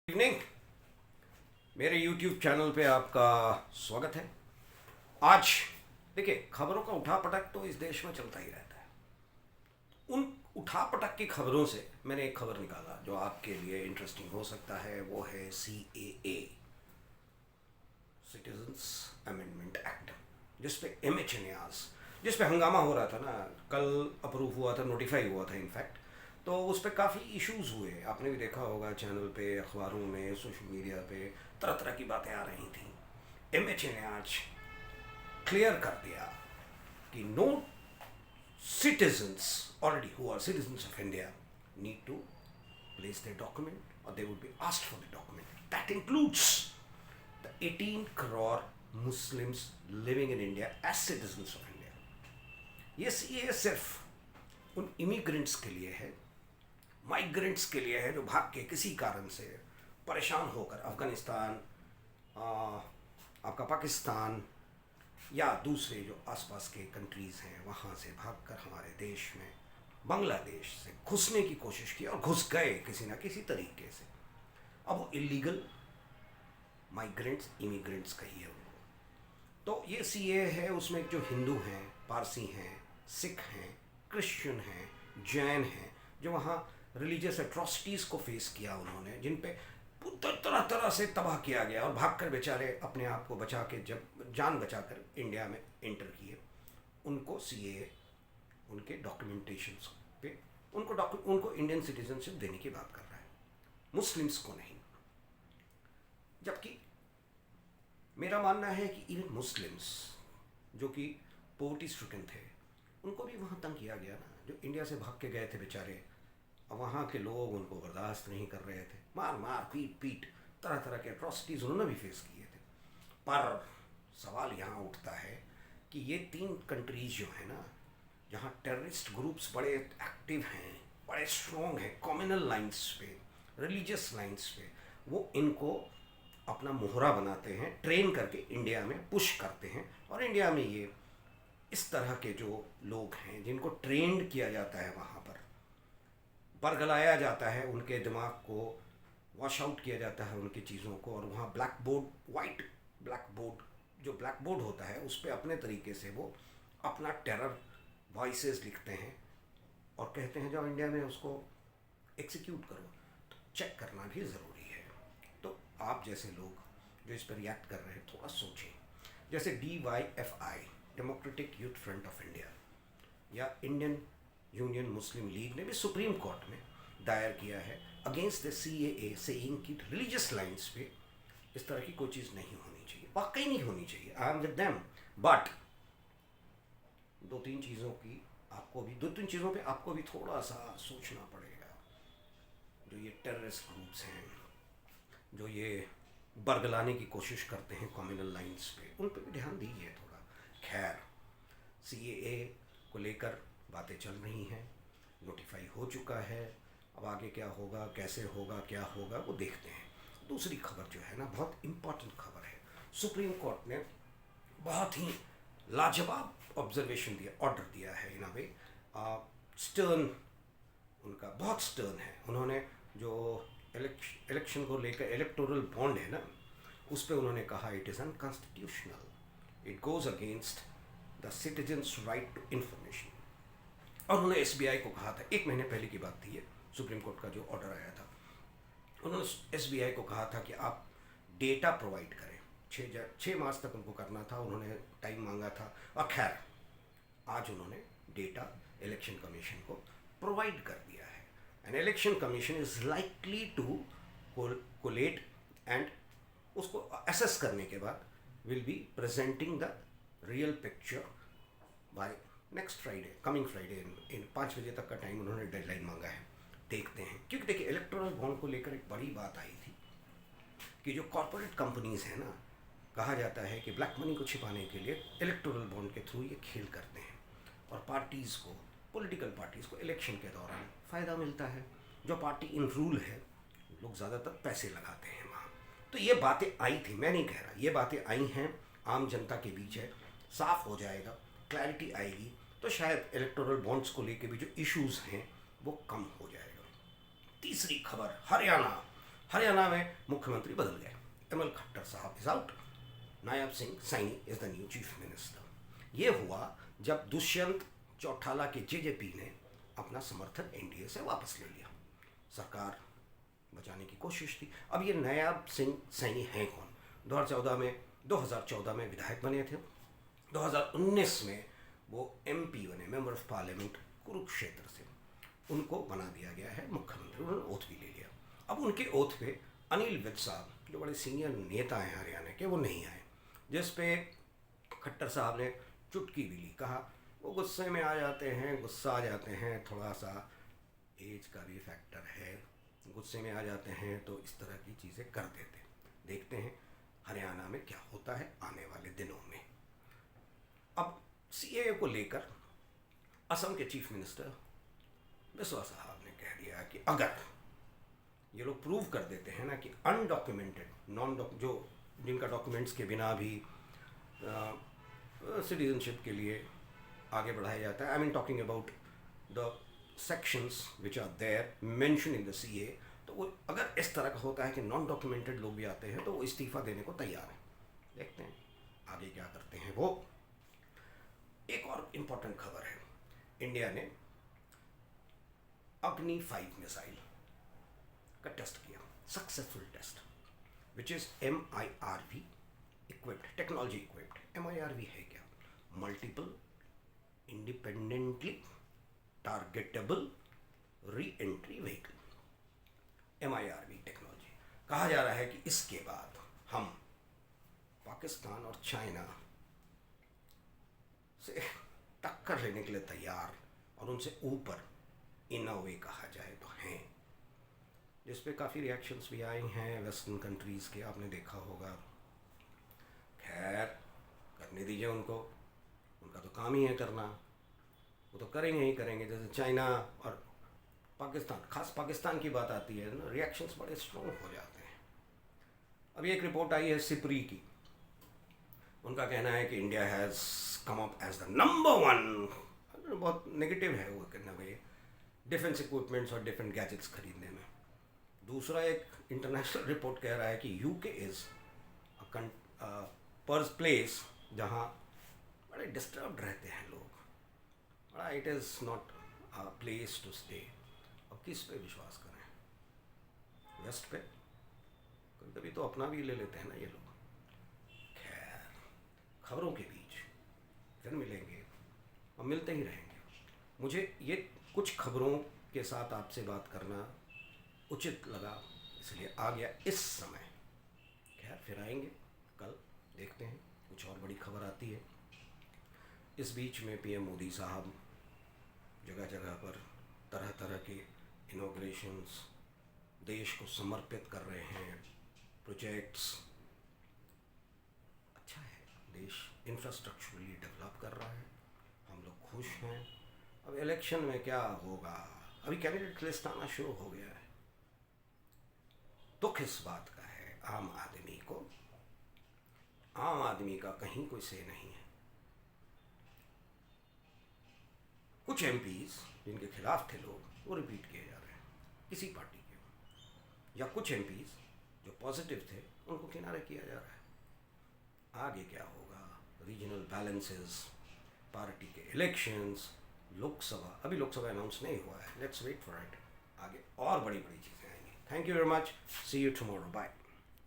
Evening. मेरे YouTube channel पे आपका स्वागत है। आज देखिए, खबरों का उठापटक तो इस देश में चलता ही रहता है। उन उठापटक की खबरों से मैंने एक खबर निकाला जो आपके लिए इंटरेस्टिंग हो सकता है। वो है CAA, सिटीजन्स अमेंडमेंट एक्ट, जिसपे MH न्यास, जिस पे हंगामा हो रहा था ना। कल अप्रूव हुआ था, नोटिफाई हुआ था इनफैक्ट। तो उस पर काफ़ी इश्यूज हुए, आपने भी देखा होगा चैनल पे, अखबारों में, सोशल मीडिया पे तरह तरह की बातें आ रही थी। MH ने आज क्लियर कर दिया कि no citizens already who are citizens of India need to place their document, or they would be asked for the document. That includes the 18 crore Muslims living in India as citizens of India. ये सिर्फ उन immigrants के लिए है, migrants के लिए है, जो भाग के किसी कारण से परेशान होकर अफ़गानिस्तान, आपका पाकिस्तान या दूसरे जो आसपास के कंट्रीज़ हैं वहाँ से भागकर हमारे देश में, बांग्लादेश से घुसने की कोशिश की और घुस गए किसी ना किसी तरीके से। अब वो इलीगल माइग्रेंट्स, इमिग्रेंट्स कहिए उनको। तो ये CAA है, उसमें जो हिंदू हैं, पारसी हैं, सिख हैं, क्रिश्चियन हैं, जैन हैं, जो वहाँ रिलीजियस एट्रॉसिटीज़ को फेस किया उन्होंने, जिन पे तरह तरह से तबाह किया गया और भागकर बेचारे अपने आप को बचा के, जब जान बचाकर इंडिया में एंटर किए, उनको CAA उनके डॉक्यूमेंटेशंस पे उनको इंडियन सिटीजनशिप देने की बात कर रहा है, मुस्लिम्स को नहीं। जबकि मेरा मानना है कि इवन मुस्लिम्स जो कि पोवर्टी स्ट्रिकन थे, उनको भी वहाँ तंग किया गया ना, जो इंडिया से भाग के गए थे बेचारे। अब वहाँ के लोग उनको बर्दाश्त नहीं कर रहे थे, मार मार पीट पीट तरह तरह के अट्रॉसिटीज़ उन्होंने भी फेस किए थे। पर सवाल यहाँ उठता है कि ये 3 कंट्रीज जो है ना, जहाँ टेररिस्ट ग्रुप्स बड़े एक्टिव हैं, बड़े स्ट्रॉन्ग हैं, कम्युनल लाइंस पे, रिलीजियस लाइंस पे, वो इनको अपना मोहरा बनाते हैं, ट्रेन करके इंडिया में पुश करते हैं। और इंडिया में ये इस तरह के जो लोग हैं जिनको ट्रेंड किया जाता है, वहाँ पर बरगलाया जाता है, उनके दिमाग को वॉश आउट किया जाता है, उनकी चीज़ों को। और वहाँ black board, white black board, जो ब्लैक बोर्ड होता है, उस पर अपने तरीके से वो अपना टेरर वॉइसेस लिखते हैं और कहते हैं जाओ इंडिया में उसको एग्जीक्यूट करो। तो चेक करना भी ज़रूरी है। तो आप जैसे लोग जो इस पर रिएक्ट कर रहे हैं, थोड़ा सोचें। जैसे DYFI, democratic youth front of India, या इंडियन यूनियन मुस्लिम लीग ने भी सुप्रीम कोर्ट में दायर किया है अगेंस्ट द CAA, सेइंग कि रिलीजियस लाइंस पे इस तरह की कोई चीज़ नहीं होनी चाहिए, वाकई नहीं होनी चाहिए। I am with them. But दो तीन चीज़ों पे आपको भी थोड़ा सा सोचना पड़ेगा। जो ये टेररिस्ट ग्रुप्स हैं, जो ये बरगलाने की कोशिश करते हैं कम्युनल लाइंस पे, उन पे भी ध्यान दीजिए थोड़ा। खैर, CAA को लेकर बातें चल रही हैं, नोटिफाई हो चुका है। अब आगे क्या होगा, कैसे होगा, क्या होगा, वो देखते हैं। दूसरी खबर जो है ना, बहुत इम्पॉर्टेंट खबर है। सुप्रीम कोर्ट ने बहुत ही लाजवाब ऑब्जर्वेशन दिया, ऑर्डर दिया है इन अ वे। स्टर्न, उनका बहुत स्टर्न है। उन्होंने जो इलेक्शन को लेकर इलेक्टोरल बॉन्ड है ना, उस पर उन्होंने कहा it is unconstitutional, it goes against the citizens right to information. और उन्होंने SBI को कहा था, 1 महीने पहले की बात थी ये, सुप्रीम कोर्ट का जो ऑर्डर आया था, उन्होंने SBI को कहा था कि आप डेटा प्रोवाइड करें। 6 मार्च तक उनको करना था, उन्होंने टाइम मांगा था। और खैर, आज उन्होंने डेटा इलेक्शन कमीशन को प्रोवाइड कर दिया है। And election commission is likely to collate and उसको असेस करने के बाद will be presenting the real picture by next Friday, coming Friday. In 5 बजे तक का टाइम उन्होंने डेडलाइन मांगा है। देखते हैं, क्योंकि देखिए, इलेक्टोरल बॉन्ड को लेकर एक बड़ी बात आई थी कि जो कॉरपोरेट कंपनीज़ हैं ना, कहा जाता है कि ब्लैक मनी को छिपाने के लिए इलेक्टोरल बॉन्ड के थ्रू ये खेल करते हैं, और पार्टीज़ को, पॉलिटिकल पार्टीज़ को इलेक्शन के दौरान फ़ायदा मिलता है। जो पार्टी इन रूल है, लोग ज़्यादातर पैसे लगाते हैं वहाँ। तो ये बातें आई थी, मैं नहीं कह रहा, ये बातें आई हैं, आम जनता के बीच है, साफ़ हो जाएगा, क्लैरिटी आएगी, तो शायद इलेक्टोरल बॉन्ड्स को लेके भी जो इश्यूज़ हैं वो कम हो जाएगा। तीसरी खबर, हरियाणा हरियाणा में मुख्यमंत्री बदल गए, एमएल खट्टर साहब is out, Nayab Singh Saini is the new chief minister. ये हुआ जब दुष्यंत चौटाला के जेजेपी ने अपना समर्थन एनडीए से वापस ले लिया, सरकार बचाने की कोशिश थी। अब ये नायब सिंह सैनी हैं कौन? 2014 में विधायक बने थे, 2019 में वो एमपी बने, मेंबर ऑफ पार्लियामेंट कुरुक्षेत्र से, उनको बना दिया गया है मुख्यमंत्री, उन्होंने ओथ भी ले लिया। अब उनके ओथ पे अनिल विज साहब जो बड़े सीनियर नेता हैं हरियाणा के, वो नहीं आए, जिस पे खट्टर साहब ने चुटकी भी ली, कहा वो गुस्से में आ जाते हैं, गुस्सा आ जाते हैं, थोड़ा सा एज का भी फैक्टर है, गुस्से में आ जाते हैं तो इस तरह की चीज़ें कर देते। देखते हैं हरियाणा में क्या होता है आने वाले दिनों में। अब सीएए को लेकर असम के चीफ मिनिस्टर बिस्वा साहब ने कह दिया कि अगर ये लोग प्रूव कर देते हैं ना कि अनडॉक्यूमेंटेड जो जिनका डॉक्यूमेंट्स के बिना भी सिटीजनशिप के लिए आगे बढ़ाया जाता है, I mean talking about the sections which are there mention in the CA, तो वो अगर इस तरह का होता है कि नॉन डॉक्यूमेंटेड लोग भी आते हैं तो वो इस्तीफ़ा देने को तैयार हैं। देखते हैं आगे क्या करते हैं वो। एक और इम्पॉर्टेंट खबर है, इंडिया ने अग्नि 5 मिसाइल का टेस्ट किया, successful test, which is MIRV equipped, technology equipped. MIRV है क्या? Multiple independently targetable re entry vehicle, MIRV technology. कहा जा रहा है कि इसके बाद हम पाकिस्तान और चाइना से टक्कर लेने के लिए तैयार, और उनसे ऊपर इन अ वे कहा जाए तो हैं, जिस पे काफ़ी रिएक्शंस भी आए हैं वेस्टर्न कंट्रीज़ के, आपने देखा होगा। खैर करने दीजिए उनको, उनका तो काम ही है करना, वो तो करेंगे ही करेंगे। जैसे चाइना और पाकिस्तान, खास पाकिस्तान की बात आती है ना, रिएक्शंस बड़े स्ट्रॉन्ग हो जाते हैं। अभी एक रिपोर्ट आई है सिपरी की, उनका कहना है कि India has come up as the number 1, बहुत नेगेटिव है वो कहना भाई, डिफेंस इक्विपमेंट्स और डिफरेंट गैजेट्स खरीदने में। दूसरा एक इंटरनेशनल रिपोर्ट कह रहा है कि यूके इज़ पर प्लेस जहाँ बड़े डिस्टर्ब्ड रहते हैं लोग, बड़ा it is not a place to stay. अब किस पे विश्वास करें? वेस्ट पे? कभी कभी तो अपना भी ले लेते हैं ना ये लोग। खैर खबरों के बीच फिर मिलेंगे और मिलते ही रहेंगे। मुझे ये कुछ खबरों के साथ आपसे बात करना उचित लगा, इसलिए आ गया इस समय। खैर फिर आएंगे कल, देखते हैं कुछ और बड़ी खबर आती है। इस बीच में पीएम मोदी साहब जगह जगह पर तरह तरह के इनॉग्रेशंस देश को समर्पित कर रहे हैं, प्रोजेक्ट्स। अच्छा है, देश इंफ्रास्ट्रक्चरली डेवलप कर रहा है, हम लोग खुश हैं। अब इलेक्शन में क्या होगा, अभी कैंडिडेट लिस्ट आना शुरू हो गया है। दुख इस बात का है आम आदमी का कहीं कोई से नहीं है। कुछ एमपीज जिनके खिलाफ थे लोग, वो रिपीट किए जा रहे हैं किसी पार्टी के, या कुछ एमपीज जो पॉजिटिव थे उनको किनारे किया जा रहा है। आगे क्या होगा, रीजनल बैलेंसेस, पार्टी के इलेक्शंस, लोकसभा, अभी लोकसभा अनाउंस नहीं हुआ है, लेट्स वेट फॉर इट। आगे और बड़ी बड़ी चीज़ें आएंगी। Thank you very much, see you tomorrow, bye.